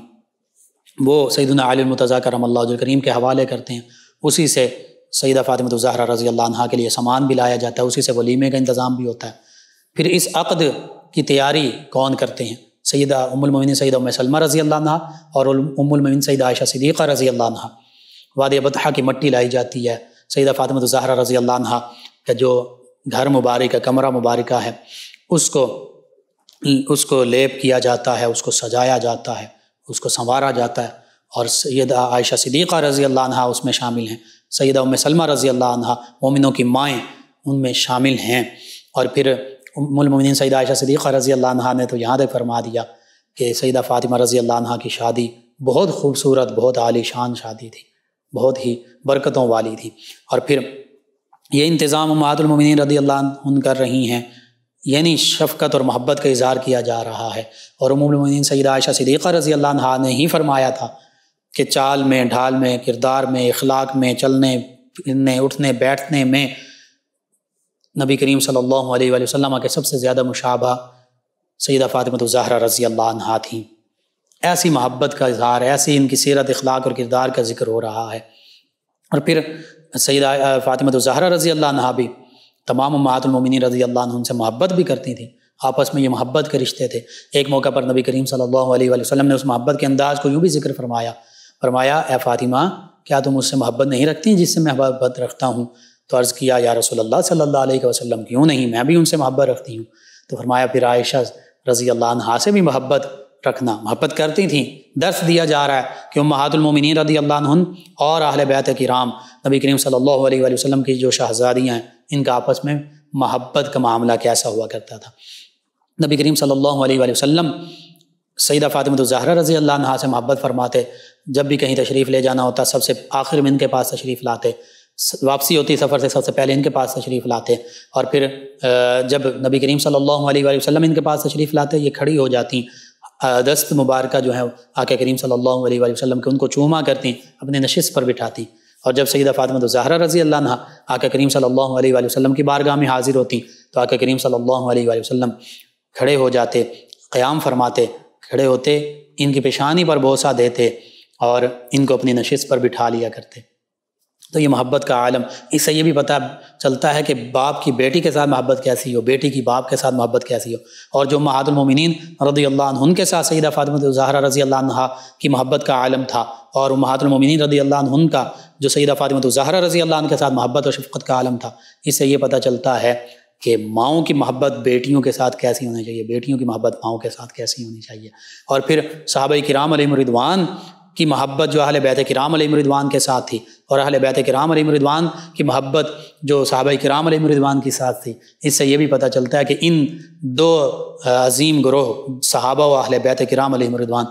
B: وہ سیدنا علی المرتضیٰ کرم اللہ وجہ الکریم کے حوالے کرتے ہیں، اسی سے سیدہ فاطمہ الزہرا رضی اللہ عنہ کے لیے سامان بھی لایا جاتا ہے، اسی سے ولیمے کا انتظام بھی ہوتا ہے۔ پھر اس عقد کی تیاری کون کرتے ہیں؟ سیدہ ام المومنین سیدہ ام سلمہ رضی اللہ عنہ اور ام المومنین سیدہ عائشہ صدیقہ رضی اللہ عنہ۔ وادی بطحہ کی مٹی لائی جاتی ہے، سیدہ فاطمہ الزہرا رضی اللہ عنہ کا جو گھر مبارک ہے، کمرہ مبارکہ ہے، اس کو لیپ کیا جاتا ہے، اس کو سجایا جاتا ہے، اس کو سنوارا جاتا ہے، اور سیدہ عائشہ صدیقہ رضی اللہ عنہ اس میں شامل ہیں، سیدہ ام سلمہ رضی اللہ عنہ مومنوں کی مائیں ان میں شامل ہیں۔ اور پھر ام المومنین سیدہ عائشہ صدیقہ رضی اللہ عنہ نے تو یہاں تک فرما دیا کہ سیدہ فاطمہ رضی اللہ عنہ کی شادی بہت خوبصورت، بہت عالی شان شادی تھی، بہت ہی برکتوں والی تھی۔ اور پھر یہ انتظام امہات المومنین رضی اللہ عنہ کر رہی ہیں، یعنی شفقت اور محبت کا اظہار کیا جا رہا ہے۔ اور ام المومنین سیدہ عائشہ صدیقہ رضی اللہ عنہ نے ہی فرمایا تھا کہ چال میں، ڈھال میں، کردار میں، اخلاق میں، چلنے پھرنے، اٹھنے بیٹھنے میں نبی کریم صلی اللہ علیہ وآلہ وسلم کے سب سے زیادہ مشابہ سیدہ فاطمہ الزہرا رضی اللہ عنہا تھیں۔ ایسی محبت کا اظہار، ایسی ان کی سیرت، اخلاق اور کردار کا ذکر ہو رہا ہے۔ اور پھر سیدہ فاطمہ الزہرا رضی اللہ عنہا بھی تمام امہات المومنین رضی اللہ عنہم سے محبت بھی کرتی تھیں، آپس میں یہ محبت کے رشتے تھے۔ ایک موقع پر نبی کریم صلی اللہ علیہ وآلہ وسلم نے اس محبت کے انداز کو یوں بھی ذکر فرمایا اے فاطمہ کیا تم مجھ سے محبت نہیں رکھتی جس سے میں محبت رکھتا ہوں؟ تو عرض کیا یا رسول اللہ صلی اللہ علیہ وسلم کیوں نہیں، میں بھی ان سے محبت رکھتی ہوں۔ تو فرمایا پھر عائشہ رضی اللہ عنہا سے بھی محبت رکھنا، محبت کرتی تھیں۔ درس دیا جا رہا ہے کہ امہات المومنین رضی اللہ عنہن اور اہل بیت کرام نبی کریم صلی اللہ علیہ وآلہ وسلم کی جو شہزادیاں ہیں ان کا آپس میں محبت کا معاملہ کیسا ہوا کرتا تھا۔ نبی کریم صلی اللہ علیہ وآلہ وسلم سیدہ فاطمہ الزہرا رضی اللہ عنہا سے محبت فرماتے، جب بھی کہیں تشریف لے جانا ہوتا سب سے آخر میں ان کے پاس تشریف لاتے، واپسی ہوتی سفر سے سب سے پہلے ان کے پاس تشریف لاتے، اور پھر جب نبی کریم صلی اللہ علیہ وآلہ وسلم ان کے پاس تشریف لاتے یہ کھڑی ہو جاتی، دست مبارکہ جو ہے آقا کریم صلی اللہ علیہ وآلہ وسلم کے ان کو چوما کرتی، اپنے نشست پر بٹھاتی۔ اور جب سیدہ فاطمہ الزہرا رضی اللہ عنہا آقا کریم صلی اللہ علیہ وآلہ وسلم کی بارگاہ میں حاضر ہوتی تو آقا کریم صلی اللہ علیہ وآلہ وسلم کھڑے ہو جاتے، قیام فرماتے، کھڑے ہوتے، ان کی پیشانی پر بوسہ دیتے اور ان کو اپنی نشست پر بٹھا لیا کرتے۔ تو یہ محبت کا عالم، اس سے یہ بھی پتہ چلتا ہے کہ باپ کی بیٹی کے ساتھ محبت کیسی ہو، بیٹی کی باپ کے ساتھ محبت کیسی ہو۔ اور جو امہات المومنین رضی اللہ عنہن کے ساتھ سیدہ فاطمہ الزہرا رضی اللہ عنہا کی محبت کا عالم تھا، اور امہات المومنین رضی اللہ عنہن کا جو سیدہ فاطمہ الزہرا رضی اللہ عنہ کے ساتھ محبت اور شفقت کا عالم تھا، اس سے یہ پتہ چلتا ہے کہ ماؤں کی محبت بیٹیوں کے ساتھ کیسی ہونی چاہیے، بیٹیوں کی محبت ماؤں کے ساتھ کیسی ہونی چاہیے۔ اور پھر صحابہ کرام علیہم رضوان کی محبت جو اہل بیت کرام علیہم رضوان کے ساتھ تھی، اور اہل بیت کرام علیہم رضوان کی محبت جو صحابہ کرام علیہم رضوان کے ساتھ تھی، اس سے یہ بھی پتہ چلتا ہے کہ ان دو عظیم گروہ صحابہ و اہل بیت کرام علیہم رضوان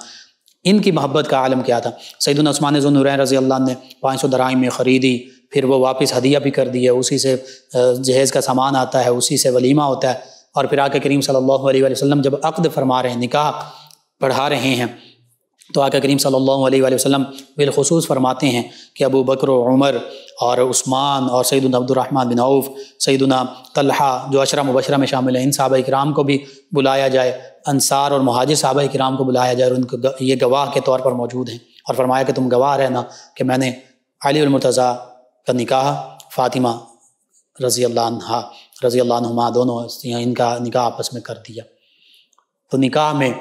B: ان کی محبت کا عالم کیا تھا۔ سیدنا عثمان ذو النورین رضی اللہ عنہ نے 500 دراہم میں خریدی، پھر وہ واپس ہدیہ بھی کر دی ہے، اسی سے جہیز کا سامان آتا ہے، اسی سے ولیمہ ہوتا ہے۔ اور پھر آقا کریم صلی اللہ علیہ وآلہ وسلم جب عقد فرما رہے ہیں، نکاح پڑھا رہے ہیں، تو آقا کریم صلی اللہ علیہ وآلہ وسلم بالخصوص فرماتے ہیں کہ ابو بکر و عمر اور عثمان اور سیدنا عبد الرحمن بن عوف، سیدنا طلحہ جو عشرہ مبشرہ میں شامل ہیں، ان صحابہ کرام کو بھی بلایا جائے، انصار اور مہاجر صحابہ کرام کو بلایا جائے، اور ان کو یہ گواہ کے طور پر موجود ہیں۔ اور فرمایا کہ تم گواہ رہنا کہ میں نے علی المرتضیٰ کا نکاح فاطمہ رضی اللہ عنہما دونوں ان کا نکاح آپس میں کر دیا۔ تو نکاح میں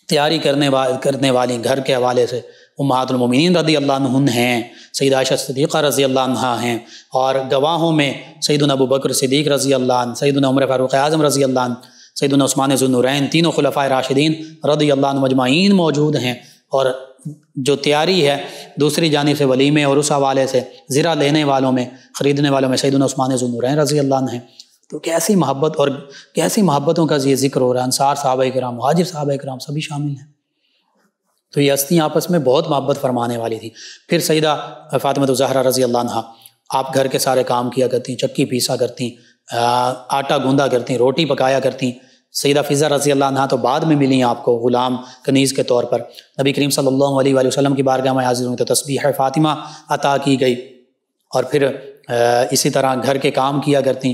B: تیاری کرنے والی گھر کے حوالے سے امہات المومنین رضی اللہ عنہن ہیں، سیدہ عائشہ صدیقہ رضی اللہ عنہا ہیں، اور گواہوں میں سیدنا ابو بکر صدیق رضی اللہ عنہ، سیدنا عمر فاروق اعظم رضی اللہ عنہ، سیدنا عثمان ذو النورین، تینوں خلفائے راشدین رضی اللہ عنہ مجمعین موجود ہیں۔ اور جو تیاری ہے دوسری جانب سے ولیمے اور اس حوالے سے زرہ لینے والوں میں، خریدنے والوں میں سیدنا عثمان ذو النورین رضی اللہ عنہ ہیں۔ تو کیسی محبت اور کیسی محبتوں کا یہ ذکر ہو رہا ہے، انصار صحابہ کرام، مہاجر صحابہ کرام سبھی شامل ہیں۔ تو یہ ہستیاں آپس میں بہت محبت فرمانے والی تھی۔ پھر سیدہ فاطمہ الزہرا رضی اللہ عنہا آپ گھر کے سارے کام کیا کرتی، چکی پیسا کرتی، آٹا گوندا کرتی، روٹی پکایا کرتی۔ سیدہ فضہ رضی اللہ عنہا تو بعد میں ملی آپ کو غلام کنیز کے طور پر، نبی کریم صلی اللہ علیہ وآلہ وسلم کی بارگاہ میں حاضر ہوئی تو تسبیح فاطمہ عطا کی گئی۔ اور پھر اسی طرح گھر کے کام کیا کرتی۔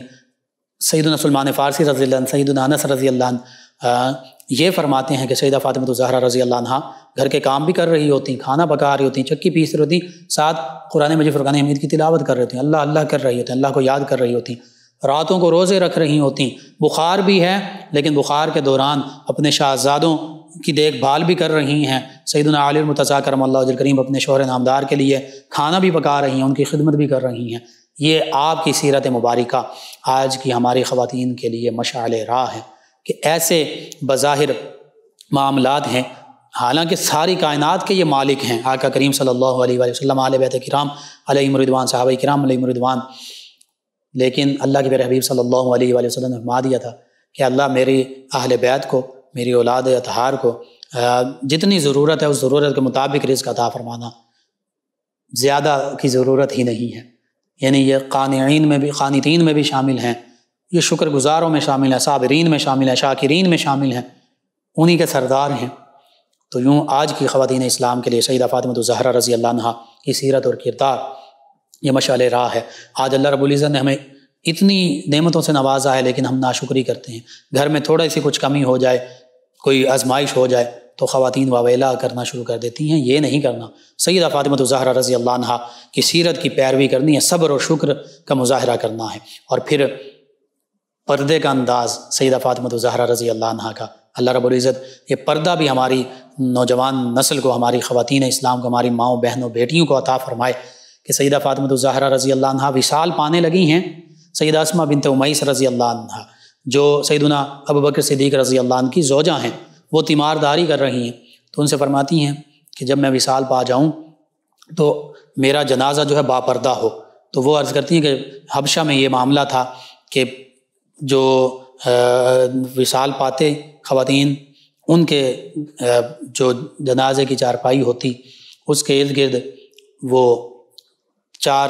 B: سیدنا سلمان فارسی رضی اللہ عنہ، سیدنا انس رضی اللہ عنہ یہ فرماتے ہیں کہ سیدہ فاطمہ الزہرا رضی اللہ عنہ گھر کے کام بھی کر رہی ہوتی، کھانا پکا رہی ہوتی، چکی پیس رہی ہوتی، ساتھ قرآن مجید فرقان حمید کی تلاوت کر رہی ہوتی، اللہ اللہ کر رہی ہوتی، اللہ کو یاد کر رہی ہوتی، راتوں کو روزے رکھ رہی ہوتی، بخار بھی ہے لیکن بخار کے دوران اپنے شہزادوں کی دیکھ بھال بھی کر رہی ہیں۔ سیدنا علی المرتضیٰ کرم اللہ وجہ الکریم اپنے شوہر نامدار کے لیے کھانا بھی پکا رہی ہیں، ان کی خدمت بھی کر رہی ہیں۔ یہ آپ کی سیرت مبارکہ آج کی ہماری خواتین کے لیے مشعل راہ ہے کہ ایسے بظاہر معاملات ہیں حالانکہ ساری کائنات کے یہ مالک ہیں، آقا کریم صلی اللہ علیہ وآلہ وسلم، اہل بیت کرام علیہم رضوان، صحابہ کرام علیہم رضوان، لیکن اللہ کے پیارے حبیب صلی اللہ علیہ وآلہ وسلم نے فرما دیا تھا کہ اللہ میری اہل بیت کو، میری اولاد اطہار کو جتنی ضرورت ہے اس ضرورت کے مطابق رزق عطا فرمانا، زیادہ کی ضرورت ہی نہیں ہے۔ یعنی یہ قانعین میں بھی، قانتین میں بھی شامل ہیں، یہ شکر گزاروں میں شامل ہیں، صابرین میں شامل ہیں، شاکرین میں شامل ہیں، انہی کے سردار ہیں۔ تو یوں آج کی خواتین اسلام کے لیے سیدہ فاطمہ الزہرا رضی اللہ عنہا کی سیرت اور کردار یہ مشعل راہ ہے۔ آج اللہ رب العزت نے ہمیں اتنی نعمتوں سے نوازا ہے، لیکن ہم ناشکری کرتے ہیں۔ گھر میں تھوڑی سی کچھ کمی ہو جائے، کوئی آزمائش ہو جائے تو خواتین واویلا کرنا شروع کر دیتی ہیں۔ یہ نہیں کرنا۔ سیدہ فاطمہ الزہرا رضی اللہ عنہا کی سیرت کی پیروی کرنی ہے، صبر اور شکر کا مظاہرہ کرنا ہے، اور پھر پردے کا انداز سیدہ فاطمہ الزہرا رضی اللہ عنہا کا۔ اللہ رب العزت یہ پردہ بھی ہماری نوجوان نسل کو، ہماری خواتین اسلام کو، ہماری ماؤں بہنوں بیٹیوں کو عطا فرمائے کہ سیدہ فاطمہ الزہرا رضی اللہ عنہا وصال پانے لگی ہیں۔ سیدہ اسماء بنت امیس رضی اللہ عنہا جو سیدنا ابوبکر صدیق رضی اللہ عنہ کی زوجہ ہیں، وہ تیمارداری کر رہی ہیں، تو ان سے فرماتی ہیں کہ جب میں وصال پا جاؤں تو میرا جنازہ جو ہے باپردہ ہو۔ تو وہ عرض کرتی ہیں کہ حبشہ میں یہ معاملہ تھا کہ جو وصال پاتے خواتین، ان کے جو جنازے کی چارپائی ہوتی اس کے ارد گرد وہ 4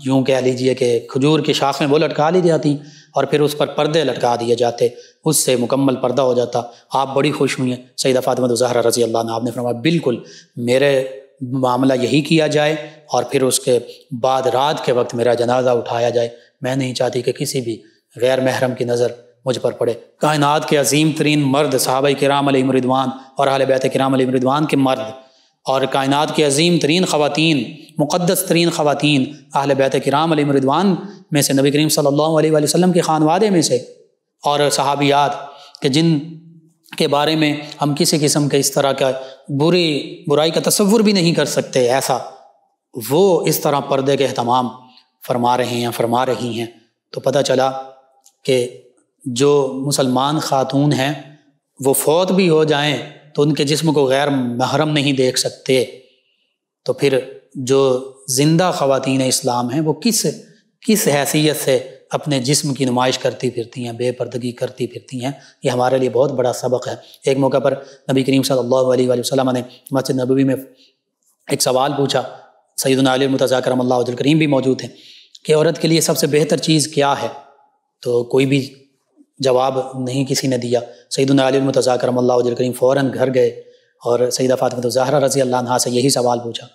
B: یوں کہہ لیجئے کہ کھجور کی شاخیں وہ لٹکا لی جاتی اور پھر اس پر پردے لٹکا دیے جاتے، اس سے مکمل پردہ ہو جاتا۔ آپ بڑی خوش ہوئی ہیں سیدہ فاطمہ الزہرا رضی اللہ عنہا، آپ نے فرمایا بالکل میرے معاملہ یہی کیا جائے، اور پھر اس کے بعد رات کے وقت میرا جنازہ اٹھایا جائے۔ میں نہیں چاہتی کہ کسی بھی غیر محرم کی نظر مجھ پر پڑے۔ کائنات کے عظیم ترین مرد صحابہ کرام علیہم رضوان اور اہل بیت کرام علیہم رضوان کے مرد، اور کائنات کی عظیم ترین خواتین، مقدس ترین خواتین اہل بیت کرام علیہم رضوان میں سے، نبی کریم صلی اللہ علیہ وآلہ وسلم کے خانوادے میں سے، اور صحابیات کہ جن کے بارے میں ہم کسی قسم کے اس طرح کا برائی کا تصور بھی نہیں کر سکتے، ایسا وہ اس طرح پردے کے اہتمام فرما رہی ہیں۔ تو پتہ چلا کہ جو مسلمان خاتون ہیں وہ فوت بھی ہو جائیں تو ان کے جسم کو غیر محرم نہیں دیکھ سکتے، تو پھر جو زندہ خواتین اسلام ہیں وہ کس حیثیت سے اپنے جسم کی نمائش کرتی پھرتی ہیں، بے پردگی کرتی پھرتی ہیں۔ یہ ہمارے لیے بہت بڑا سبق ہے۔ ایک موقع پر نبی کریم صلی اللہ علیہ وآلہ وسلم نے مسجد نبوی میں ایک سوال پوچھا، سیدنا علی المرتضیٰ کرم اللہ وجہ الکریم بھی موجود ہیں، کہ عورت کے لیے سب سے بہتر چیز کیا ہے؟ تو کوئی بھی جواب نہیں کسی نے دیا۔ سیدنا علی المرتضیٰ کرم اللہ وجہ الکریم فوراً گھر گئے اور سیدہ فاطمہ الزہرا رضی اللہ عنہا سے یہی سوال پوچھا،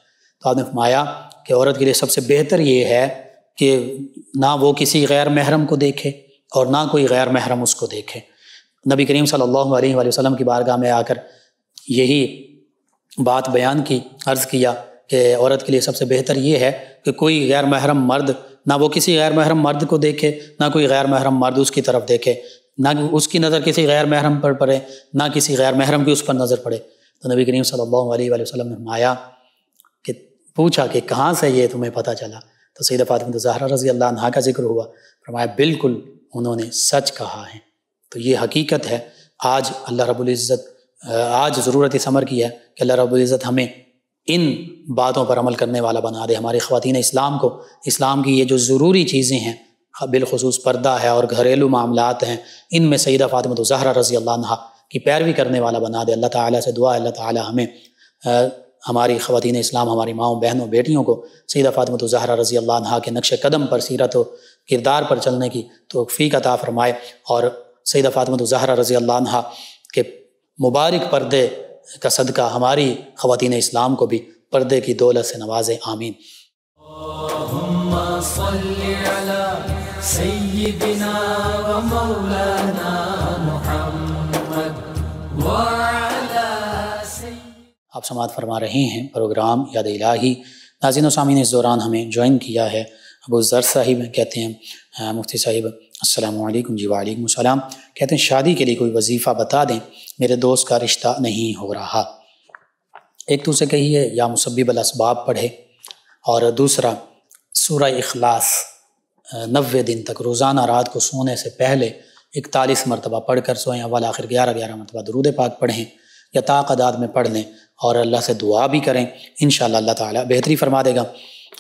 B: تو آپ نے فرمایا کہ عورت کے لیے سب سے بہتر یہ ہے کہ نہ وہ کسی غیر محرم کو دیکھے اور نہ کوئی غیر محرم اس کو دیکھے۔ نبی کریم صلی اللہ علیہ وآلہ وسلم کی بارگاہ میں آ کر یہی بات بیان کی، عرض کیا کہ عورت کے لیے سب سے بہتر یہ ہے کہ کوئی غیر محرم مرد، نہ وہ کسی غیر محرم مرد کو دیکھے، نہ کوئی غیر محرم مرد اس کی طرف دیکھے، نہ اس کی نظر کسی غیر محرم پر پڑے، نہ کسی غیر محرم کی اس پر نظر پڑے۔ تو نبی کریم صلی اللہ علیہ وآلہ وسلم نے فرمایا کہ پوچھا کہ کہاں سے یہ تمہیں پتہ چلا؟ تو سیدہ فاطمہ الزہرا رضی اللہ عنہا کا ذکر ہوا، فرمایا بالکل انہوں نے سچ کہا ہے۔ تو یہ حقیقت ہے۔ آج اللہ رب العزت، آج ضرورت اس امر کی ہے کہ اللہ رب العزت ہمیں ان باتوں پر عمل کرنے والا بنا دے۔ ہماری خواتین اسلام کو اسلام کی یہ جو ضروری چیزیں ہیں، بالخصوص پردہ ہے اور گھریلو معاملات ہیں، ان میں سیدہ فاطمہ الزہرا رضی اللہ عنہا کی پیروی کرنے والا بنا دے۔ اللہ تعالیٰ سے دعا ہے اللہ تعالیٰ ہمیں، ہماری خواتین اسلام، ہماری ماؤں بہنوں بیٹیوں کو سیدہ فاطمہ الزہرا رضی اللہ عنہا کے نقش قدم پر، سیرت و کردار پر چلنے کی توفیق عطا فرمائے، اور سیدہ فاطمہ الزہرا رضی اللہ عنہا کے مبارک پردے کا صدقہ ہماری خواتین اسلام کو بھی پردے کی دولت سے نوازے۔ آمین۔
A: اللہم صلی علی سیدنا و مولانا محمد وعلی
B: آپ سماعت فرما رہے ہیں پروگرام یاد الہی۔ ناظرین و سامعین، اس دوران ہمیں جوائن کیا ہے ابو ذر صاحب، کہتے ہیں مفتی صاحب السلام علیکم۔ جی وعلیکم السلام۔ کہتے ہیں شادی کے لیے کوئی وظیفہ بتا دیں، میرے دوست کا رشتہ نہیں ہو رہا۔ ایک تو اسے کہیے یا مسبب الاسباب پڑھے، اور دوسرا سورہ اخلاص 90 دن تک روزانہ رات کو سونے سے پہلے 41 مرتبہ پڑھ کر سوئیں، اول آخر 11 مرتبہ درود پاک پڑھیں۔ یا تعداد میں پڑھ لیں اور اللہ سے دعا بھی کریں، انشاءاللہ اللہ تعالیٰ بہتری فرما دے گا۔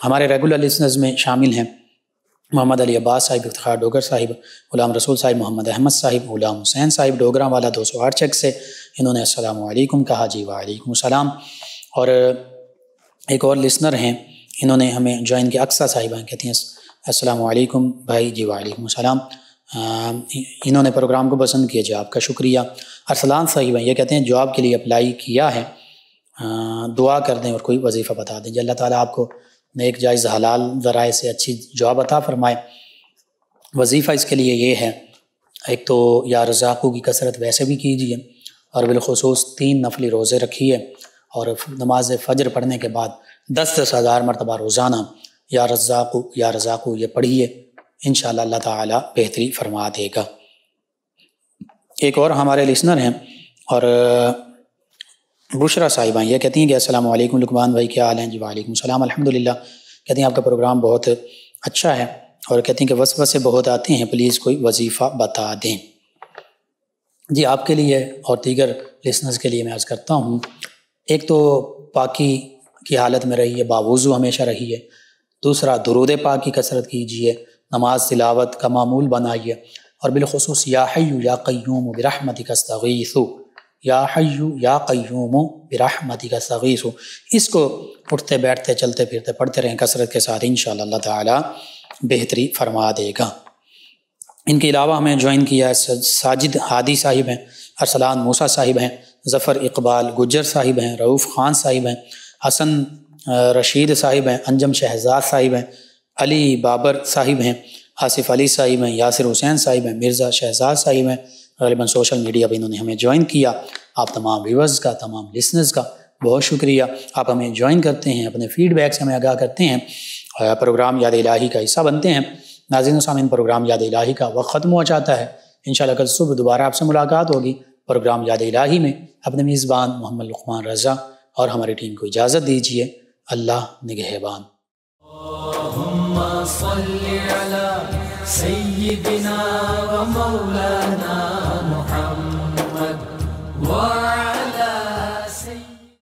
B: ہمارے ریگولر لسنرز میں شامل ہیں محمد علی عباس صاحب، افتخار ڈوگر صاحب، غلام رسول صاحب، محمد احمد صاحب، غلام حسین صاحب ڈوگراں والا 208 چیک سے، انہوں نے السلام علیکم کہا جی وعلیکم السلام۔ اور ایک اور لسنر ہیں، انہوں نے ہمیں جوائن کیا، اقصیٰ صاحبہ ہیں، کہتی ہیں السلام علیکم بھائی جی وعلیکم السلام۔ انہوں نے پروگرام کو پسند کیا جی، آپ کا شکریہ۔ ارسلان صاحب ہیں، یہ کہتے ہیں جاب کے لیے اپلائی کیا ہے، دعا کر دیں اور کوئی وظیفہ بتا دیں جی، اللہ تعالیٰ آپ کو نیک جائز حلال ذرائع سے اچھی جاب عطا فرمائے۔ وظیفہ اس کے لیے یہ ہے، ایک تو یا رزاقوں کی کثرت ویسے بھی کیجیے، اور بالخصوص 3 نفلی روزے رکھیے، اور نماز فجر پڑھنے کے بعد 10,000 مرتبہ روزانہ یا رزاقو یہ پڑھیے، انشاءاللہ اللہ تعالیٰ بہتری فرما دے گا۔ ایک اور ہمارے لسنر ہیں، اور بشرا صاحبہ، یہ کہتی ہیں کہ السلام علیکم لقمان بھائی، کیا حال ہیں جی؟ وعلیکم السلام الحمدللہ۔ کہتی ہیں آپ کا پروگرام بہت اچھا ہے، اور کہتی ہیں کہ وسوسے بہت آتے ہیں، پلیز کوئی وظیفہ بتا دیں جی۔ آپ کے لیے اور دیگر لسنرز کے لیے میں عرض کرتا ہوں، ایک تو پاکی کی حالت میں رہیے، باوضو ہمیشہ رہیے۔ دوسرا، درود پاک کی کثرت کیجیے، نماز تلاوت کا معمول بنائیے، اور بالخصوص یا حی یا قیوم برحمتک استغیث، یا حی یا قیوم برحمتک استغیث، اس کو اٹھتے بیٹھتے چلتے پھرتے پڑھتے رہیں کثرت کے ساتھ، انشاءاللہ اللہ تعالیٰ بہتری فرما دے گا۔ ان کے علاوہ ہمیں جوائن کیا ہے ساجد ہادی صاحب ہیں، ارسلان موسیٰ صاحب ہیں، ظفر اقبال گجر صاحب ہیں، رعوف خان صاحب ہیں، حسن رشید صاحب ہیں، انجم شہزاد صاحب ہیں، علی بابر صاحب ہیں، آصف علی صاحب ہیں، یاسر حسین صاحب ہیں، مرزا شہزاد صاحب ہیں۔ غالباً سوشل میڈیا پہ انہوں نے ہمیں جوائن کیا۔ آپ تمام ویورز کا، تمام لسنرز کا بہت شکریہ، آپ ہمیں جوائن کرتے ہیں، اپنے فیڈ بیک سے ہمیں آگاہ کرتے ہیں، پروگرام یاد الہی کا حصہ بنتے ہیں۔ ناظرین و سامعین، پروگرام یاد الہی کا وقت ختم ہو جاتا ہے، انشاءاللہ کل صبح دوبارہ آپ سے ملاقات ہوگی پروگرام یاد الہی میں۔ اپنے میزبان محمد لقمان رضا اور ہماری ٹیم کو اجازت دیجیے، اللہ نگہبان۔
A: اللهم صل على سيدنا ومولانا محمد